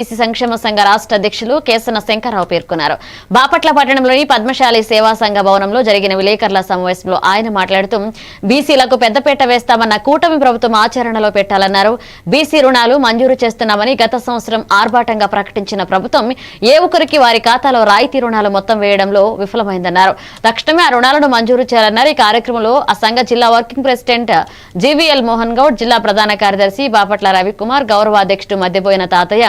BC సంక్షేమ సంఘ రాష్ట్ర అధ్యక్షులు కేసన శంకర్రావు పేర్కొన్నారు. బాపట్ల పట్టణంలోని పద్మశాలి సేవా సంఘ భవనంలో జరిగిన విలేకరుల సమావేశంలో ఆయన మాట్లాడుతూ బీసీలకు పెద్దపీట వేస్తామన్న కూటమి ప్రభుత్వం ఆచరణలో పెట్టాలన్నారు. బీసీ రుణాలు మంజూరు చేస్తున్నామని గత సంవత్సరం ఆర్భాటంగా ప్రకటించిన ప్రభుత్వం ఏ ఒక్కరికి వారి ఖాతాలో రాయితీ రుణాలు మొత్తం వేయడంలో విఫలమైందన్నారు. తక్షణమే ఆ రుణాలను మంజూరు చేయాలన్నారు. ఈ కార్యక్రమంలో ఆ సంఘ జిల్లా వర్కింగ్ ప్రెసిడెంట్ జీవీఎల్ మోహన్ గౌడ్, జిల్లా ప్రధాన కార్యదర్శి బాపట్ల రవికుమార్, గౌరవ అధ్యక్షుడు మధ్యబోయిన తాతయ్య,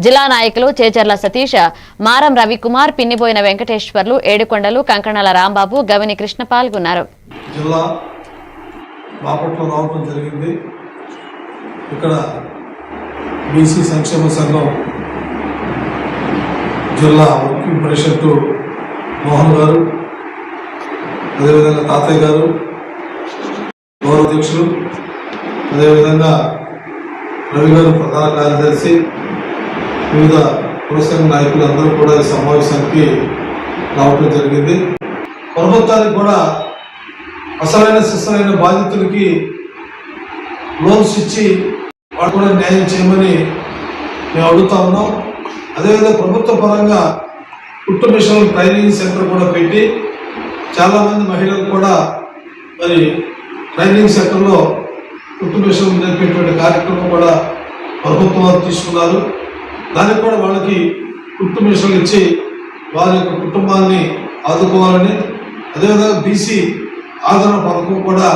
జిల్లా నాయకులు చేచర్ల సతీష్, మారం రవికుమార్, పిన్నిపోయిన వెంకటేశ్వర్లు, ఏడుకొండలు, కంకణాల రాంబాబు, గవిని కృష్ణ పాల్గొన్నారు. జిల్లా బాపట్ల రావడం జరిగింది. ఇక్కడ బీసీ సంక్షేమ సంఘం జిల్లా వర్కింగ్ ప్రెసిడెంట్ మోహన్ గారు, అదేవిధంగా తాతయ్య గారు, గౌరవ అధ్యక్షులు, అదేవిధంగా రవి గారు ప్రధాన కార్యదర్శి, వివిధ పురసంఘ నాయకులు అందరూ కూడా ఈ సమావేశానికి రావటం జరిగింది. ప్రభుత్వానికి కూడా అసలైన సిసలైన బాధితులకి లోన్స్ ఇచ్చి వాళ్ళు కూడా న్యాయం చేయమని మేము అడుగుతా ఉన్నాం. అదేవిధంగా ప్రభుత్వ పరంగా కుట్టు మిషన్ ట్రైనింగ్ సెంటర్ కూడా పెట్టి చాలామంది మహిళలు కూడా మరి ట్రైనింగ్ సెంటర్లో కుట్టు మిషన్ నేర్పేటువంటి కార్యక్రమం కూడా ప్రభుత్వం వారు తీసుకున్నారు. దానికి కూడా వాళ్ళకి కుట్టు మిషన్లు ఇచ్చి వారి యొక్క కుటుంబాన్ని ఆదుకోవాలని, అదేవిధంగా బీసీ ఆదరణ పథకం కూడా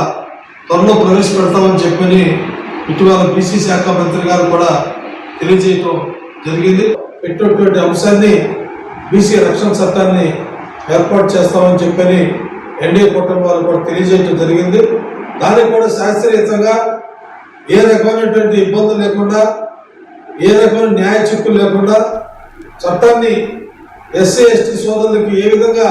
త్వరలో ప్రవేశపెడతామని చెప్పని ఇటీవల బీసీ శాఖ మంత్రి గారు కూడా తెలియజేయటం జరిగింది. పెట్టినటువంటి అంశాన్ని బీసీ రక్షణ చట్టాన్ని ఏర్పాటు చేస్తామని చెప్పని ఎన్డీఏ కూటమి వారు కూడా తెలియజేయటం జరిగింది. దానికి కూడా శాస్త్రీయంగా ఏ రకమైనటువంటి ఇబ్బందులు లేకుండా, ఏ రకమైన న్యాయ చిక్కులు లేకుండా చట్టాన్ని ఎస్సీ ఎస్టీ సోదరులకి ఏ విధంగా